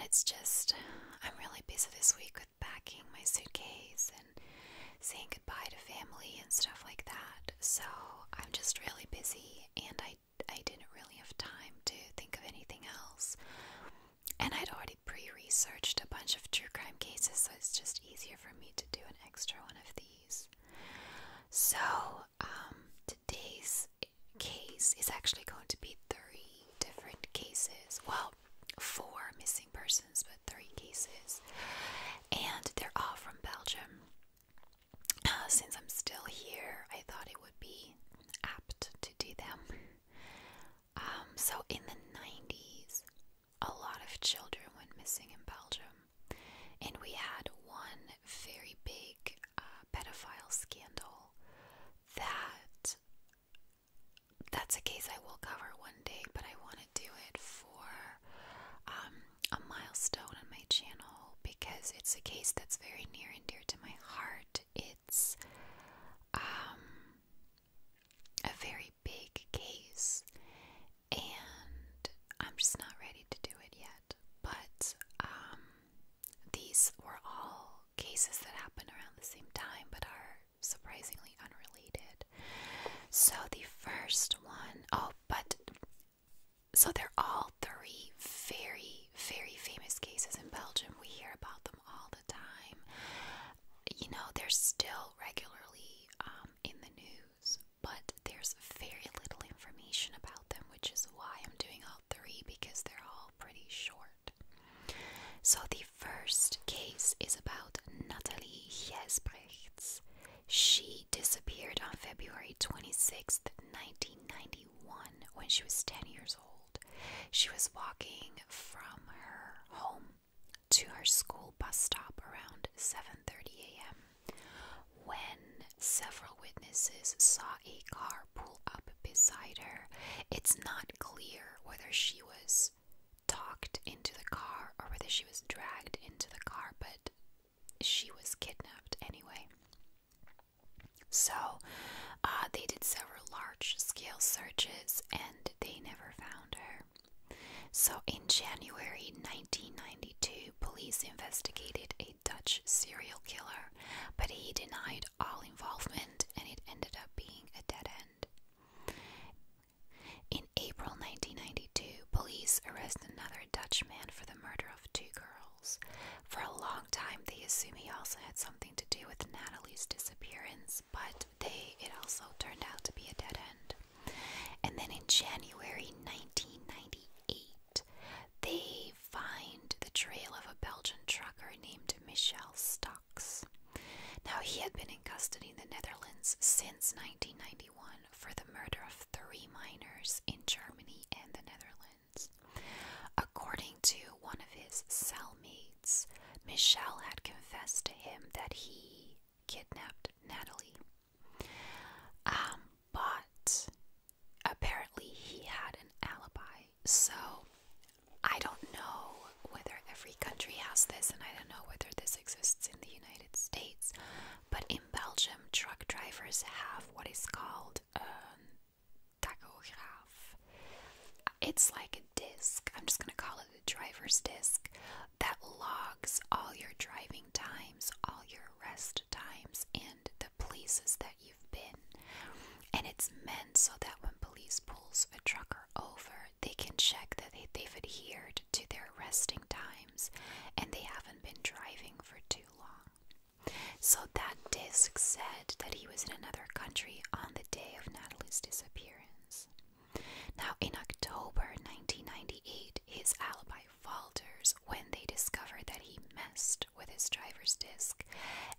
it's just, I'm really busy this week with packing my suitcase and saying goodbye to family and stuff like that. So I'm just really busy, and I didn't really have time to think of anything else. And I'd already pre-researched a bunch of true crime cases, so it's just easier for me to do an extra one of these. So today's case is actually going to be 3 different cases. Well, 4 missing persons, but 3 cases. And they're all from Belgium. Since I'm still here, I thought it would be apt to do them. So in the 90s, a lot of children went missing in Belgium. And we had one very big pedophile scandal that's a case I will cover one day, but I want to do it for a milestone on my channel because it's a case that's very near and dear to my heart. It's a very big case, and I'm just not ready to do it yet. But these were all cases that happened around the same time but are surprisingly unrelated. So the first one, so they're all 3 very, very famous cases in Belgium. We hear about them all the time. You know, they're still regularly in the news, but there's very little information about them, which is why I'm doing all 3, because they're all pretty short. So the first case is about Nathalie Geijsbreghts. She disappeared on February 26th, 1991, when she was 10 years old. She was walking from her home to her school bus stop around 7:30 a.m. when several witnesses saw a car pull up beside her. It's not clear whether she was talked into the car or whether she was dragged into the car, but she was kidnapped anyway. So they did several large-scale searches and they never found her. So in January 1992, police investigated a Dutch serial killer, but he denied all involvement and it ended up being a dead end. In April 1992, police arrested another Dutch man for the murder of 2 girls. For a long time, they assumed he also had something to do with Nathalie's disappearance, but it also turned out to be a dead end. And then in January 1998, they find the trail of a Belgian trucker named Michel Stocks. Now, he had been in custody in the Netherlands since 1991 for the murder of 3 minors in Germany and the Netherlands. According to one of his cellmates, Michel had confessed to him that he kidnapped Nathalie. But apparently he had an alibi. So I don't know whether every country has this, and I don't know whether this exists in the United States. But in Belgium, truck drivers have what is called a tachograph. It's like a disc. I'm just going to call it a driver's disc that logs all your driving times, all your rest times, and the places that you've been. And it's meant so that when police pulls a trucker over, they can check that they've adhered to their resting times and they haven't been driving for too long. So that disc said that he was in another country on the day of Nathalie's disappearance. Now, in October 1998, his alibi falters when they discover that he messed with his driver's disc,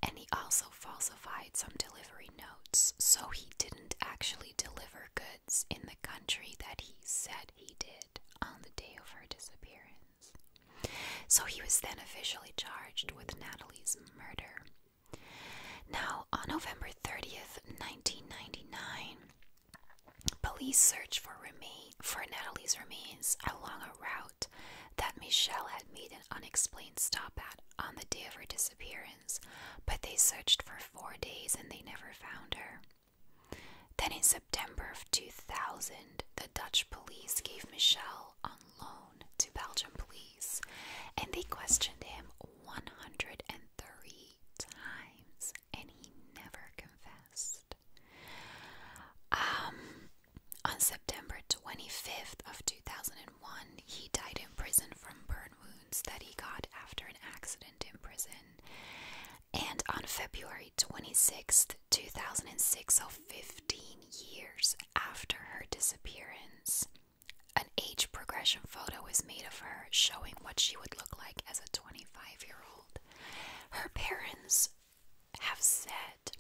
and he also falsified some delivery notes, so he didn't actually deliver goods in the country that he said he did on the day of her disappearance. So he was then officially charged with Nathalie's murder. Now, on November 30th, 1999, police searched for Nathalie's remains along a route that Michel had made an unexplained stop at on the day of her disappearance, but they searched for 4 days and they never found her. Then in September of 2000, the Dutch police gave Michel on loan to Belgian police, and they questioned him 103 times, and he never confessed. On September 25th of 2001, he died in prison from burn wounds that he got after an accident in prison. And on February 26th, 2006, so 15 years after her disappearance, an age progression photo was made of her showing what she would look like as a 25-year-old. Her parents have said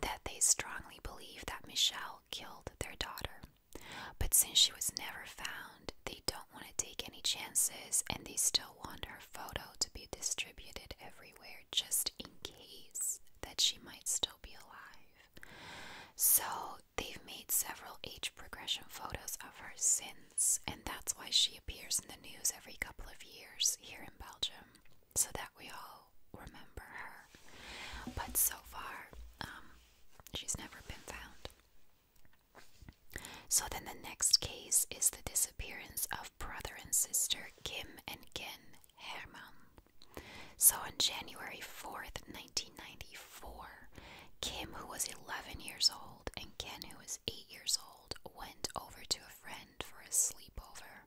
that they strongly believe that Michelle killed their daughter, but since she was never found, they don't want to take any chances, and they still want her photo to be distributed everywhere just in case that she might still be alive. So they've made several age progression photos of her since, and that's why she appears in the news every couple of years here in Belgium, so that we all remember her. But so far, she's never been found. So then the next case is the disappearance of brother and sister Kim and Ken Heyrman. So on January 4th, 1994, Kim, who was 11 years old, and Ken, who was 8 years old, went over to a friend for a sleepover.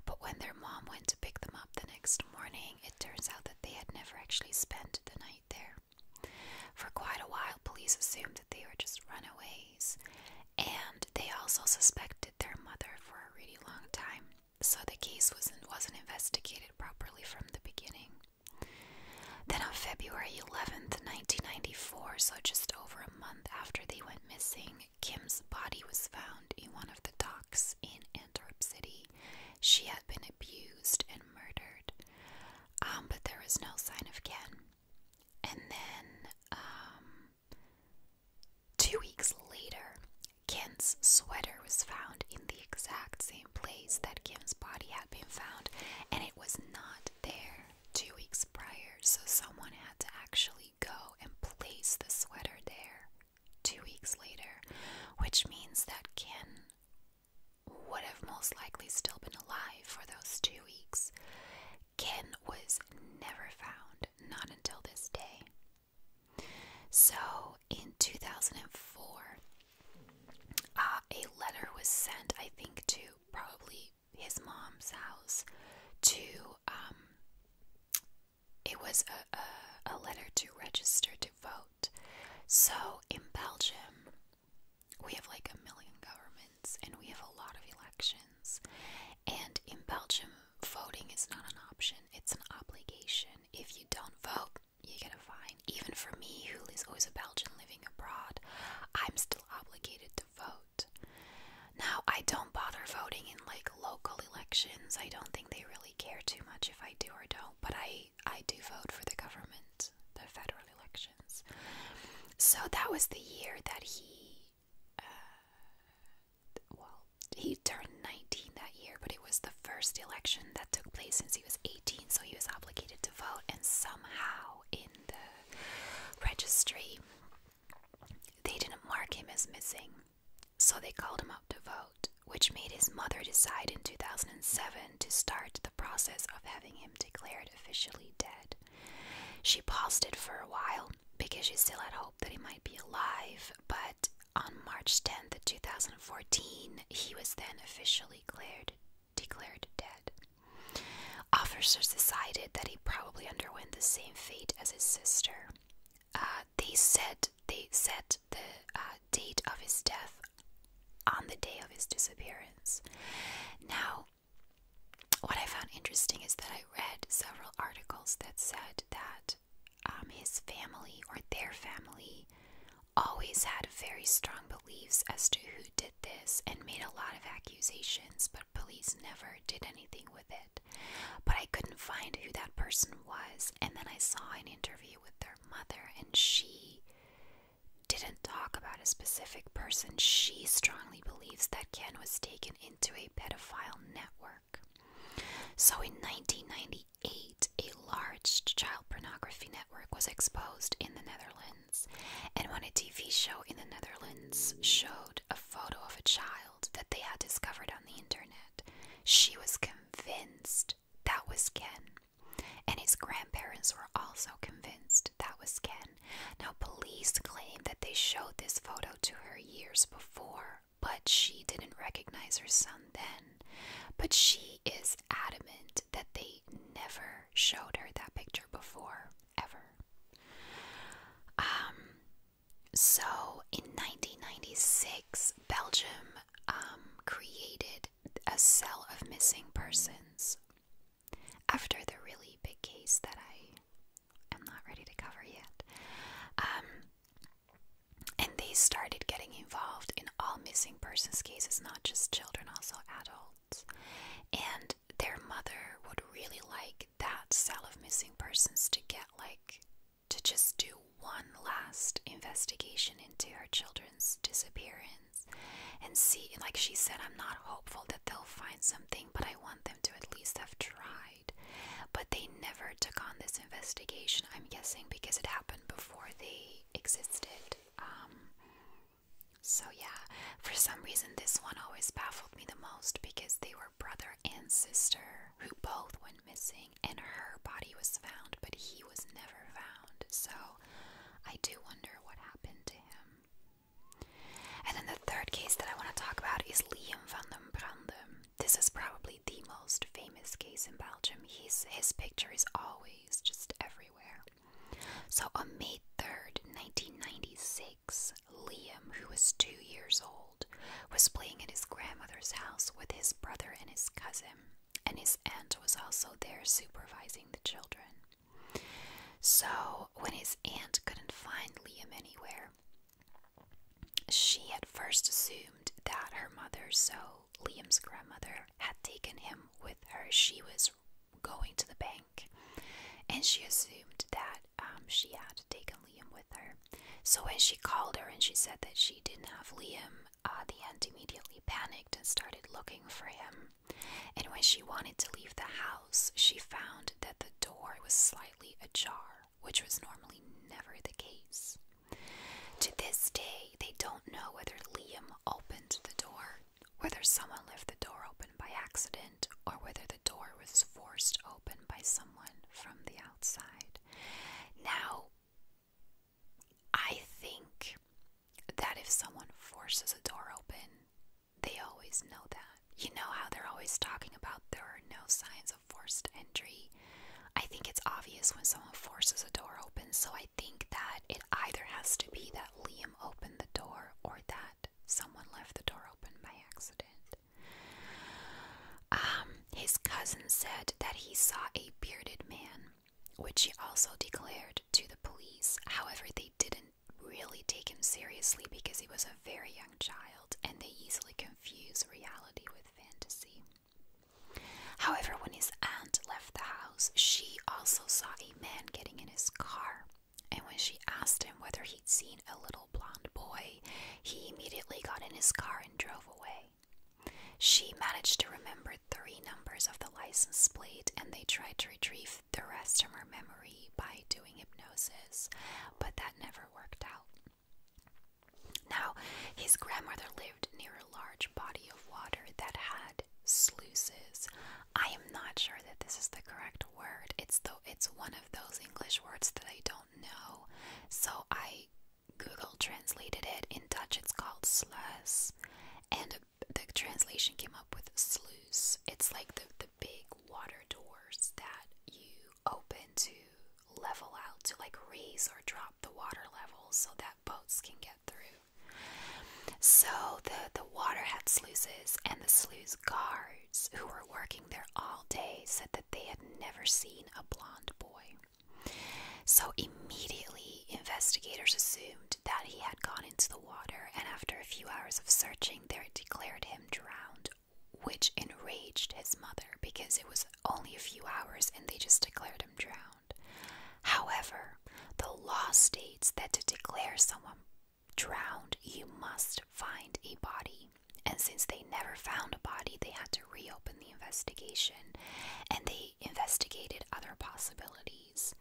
But when their mom went to pick them up the next morning, it turns out that they had never actually spent the night there. For quite a while, police assumed that they were just runaways, and they also suspected their mother for a really long time, so the case wasn't investigated properly from the beginning. Then on February 11th, 1994, so just over a month after they went missing, Kim's body was found in one of the docks in Antwerp City. She had been abused and murdered, but there was no sign of Ken. And then 2 weeks later, Ken's sweater was found in the exact same place that Kim's body had been found, and it was not there 2 weeks prior, so someone had to actually go and place the sweater there 2 weeks later, which means that Ken would have most likely still been alive for those 2 weeks. Ken was never found, not until this day. So in 2004, a letter was sent, I think, to probably his mom's house to, it was a letter to register to vote. So in Belgium, we have like 1 million governments, and we have a lot of elections. And in Belgium, voting is not an option, it's an obligation. If you don't vote, you get a fine. Even for me, who is always a Belgian living abroad, I'm still obligated to vote. Now, I don't bother voting in like local elections. I don't think they really care too much if I do or don't, but I do vote for the government, the federal elections. So that was the year that he turned 19 that year, but it was the first election that took place since he was 18, so he was obligated to vote, and somehow in the registry, they didn't mark him as missing, so they called him up to vote, which made his mother decide in 2007 to start the process of having him declared officially dead. She paused it for a while because she still had hope that he might be alive, but on March 10th, 2014, he was then officially declared dead. Officers decided that he probably underwent the same fate as his sister. They set the date of his death on the day of his disappearance. Now, what I found interesting is that I read several articles that said that his family, or their family, always had very strong beliefs as to who did this and made a lot of accusations, but police never did anything with it. But I couldn't find who that person was, and then I saw an interview with their mother, and she didn't talk about a specific person. She strongly believes that Ken was taken into a pedophile network. So in 1998, a large child pornography network was exposed in the Netherlands, and when a TV show in the Netherlands showed a photo of a child that they had discovered on the internet, she was convinced recognize her son then, but she is adamant that they never showed her that picture before, ever. So in 1996, Belgium created a cell of missing persons after the really big case that I am not ready to cover yet. And they started getting involved in all missing persons cases, not just children, also adults. And their mother would really like that cell of missing persons to get to just do one last investigation into her children's disappearance and see, like she said, I'm not hopeful that they'll find something, but I want them to at least have tried. But they never took on this investigation, I'm guessing because it happened before they existed. So yeah, for some reason this one always baffled me the most, because they were brother and sister who both went missing, and her body was found, but he was never found. So I do wonder what happened to him. And then the third case that I want to talk about is Vanden. This is probably the most famous case in Belgium. His picture is always just everywhere. So on May 3rd, 1996, Liam, who was 2 years old, was playing at his grandmother's house with his brother and his cousin, and his aunt was also there supervising the children. So when his aunt couldn't find Liam anywhere, she at first assumed that her mother, so Liam's grandmother, had taken him with her. She was going to the bank, and she assumed that she had taken Liam with her. So when she called her and she said that she didn't have Liam, the aunt immediately panicked and started looking for him. And when she wanted to leave the house, she found that the door was slightly ajar, which was normally never the case. To this day, they don't know whether Liam opened the door, whether someone left the door open by accident, or whether the door was forced open by someone from the outside. Now, I think that if someone forces a door open, they always know that. You know how they're always talking about there are no signs of forced entry? I think it's obvious when someone forces a door open, so I think that it either has to be that Liam opened the door or that someone left the door open by accident. His cousin said that he saw a bearded man, which he also declared to the police. However, they didn't really take him seriously because he was a very young child, and they easily confuse reality with fantasy. However, when his aunt left the house, she also saw a man getting in his car, and when she asked him whether he'd seen a little blonde boy, he immediately got in his car and drove away. She managed to remember 3 numbers of the license plate, and they tried to retrieve the rest from her memory by doing hypnosis, but that never worked out. Now, his grandmother lived near a large body of water that had sluices. I am not sure that this is the correct word. It's one of those English words that I don't know. So I Google translated it. In Dutch it's called sluis, and the translation came up with sluice. It's like the big water doors that you open to level out, to like raise or drop the water level so that boats can get through. So the water had sluices, and the sluice guards who were working there all day said that they had never seen a blonde boy. So immediately investigators assumed that he had gone into the water, and after a few hours of searching, they declared him drowned, which enraged his mother because it was only a few hours and they just declared him drowned. However, the law states that to declare someone drowned, you must find a body. And since they never found a body, they had to reopen the investigation, and they investigated other possibilities.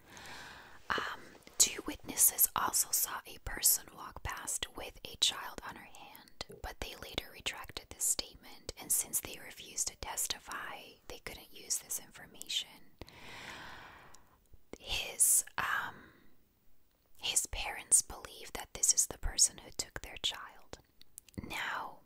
2 witnesses also saw a person walk past with a child on her hand, but they later retracted this statement, and since they refused to testify, they couldn't use this information. His parents believe that this is the person who took their child. Now,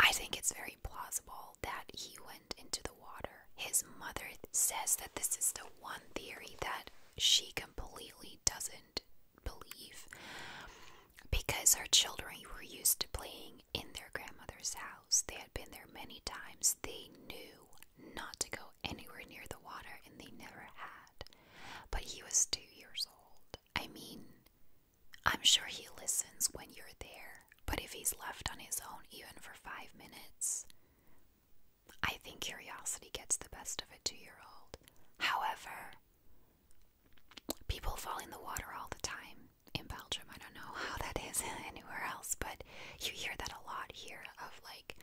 I think it's very plausible that he went into the water. His mother says that this is the one theory that she completely doesn't believe, because her children were used to playing in their grandmother's house. They had been there many times. They knew not to go anywhere near the water, and they never had. But he was 2 years old. I mean, I'm sure he listens when you're there, but if he's left on his own even for 5 minutes, I think curiosity gets the best of a 2-year-old. However, people fall in the water all the time in Belgium. I don't know how that is anywhere else, but you hear that a lot here of like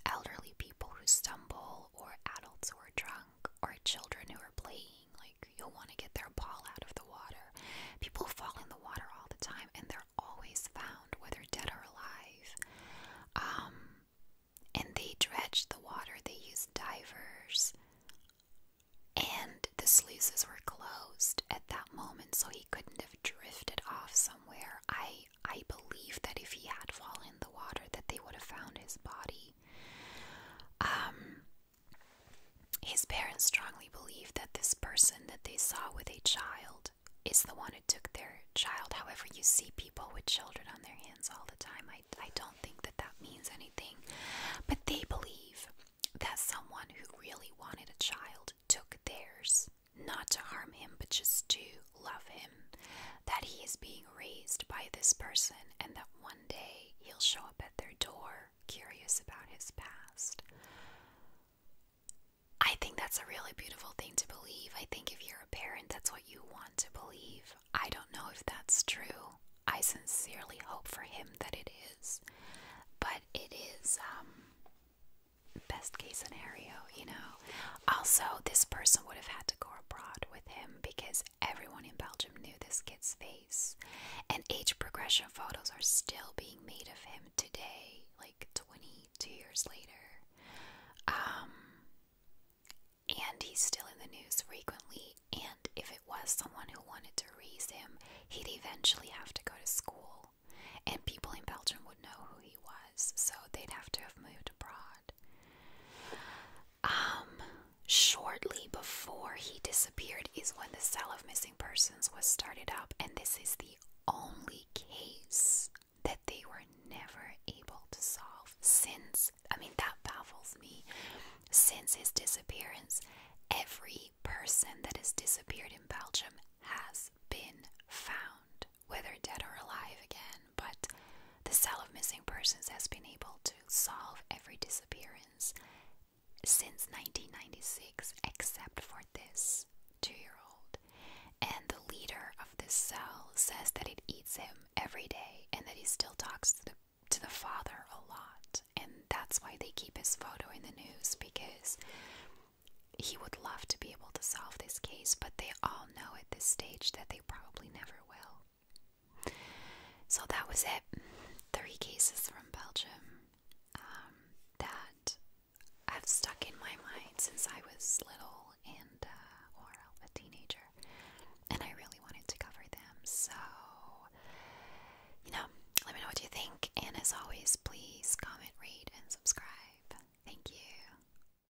elderly people who stumble, or adults who are drunk, or children who are playing. Like, you'll want to get their ball out of the water. People fall in the water all the time, and they're always found, whether dead or alive. And they dredged the water. They used divers, and the sluices were closed at that moment, so he couldn't have drifted off somewhere. I believe that if he had fallen in the water, that they would have found his body. His parents strongly believe that this person that they saw with a child is the one who took their child. However, you see people with children on their hands all the time. I don't think that that means anything. But they believe that someone who really wanted a child took theirs, not to harm him, but just to love him. That he is being raised by this person, and that one day he'll show up at their door, curious about his past. I think that's a really beautiful thing to believe. I think if you're a parent, that's what you want to believe. I don't know if that's true. I sincerely hope for him that it is. But it is, best case scenario, you know. Also, this person would have had to go abroad with him, because everyone in Belgium knew this kid's face. And age progression photos are still being made of him today, like 22 years later. And he's still in the news frequently, and if it was someone who wanted to raise him, he'd eventually have to go to school, and people in Belgium would know who he was, so they'd have to have moved abroad. Shortly before he disappeared is when the cell of missing persons was started up, and this is the only case that they were never able to solve. That baffles me. Since his disappearance, every person that has disappeared in Belgium has been found, whether dead or alive again, but the cell of missing persons has been able to solve every disappearance since 1996, except for this 2-year-old. And the leader of this cell says that it eats him every day, and that he still talks to the father a lot. And that's why they keep his photo in the news, because he would love to be able to solve this case, but they all know at this stage that they probably never will. So that was it. 3 cases from Belgium.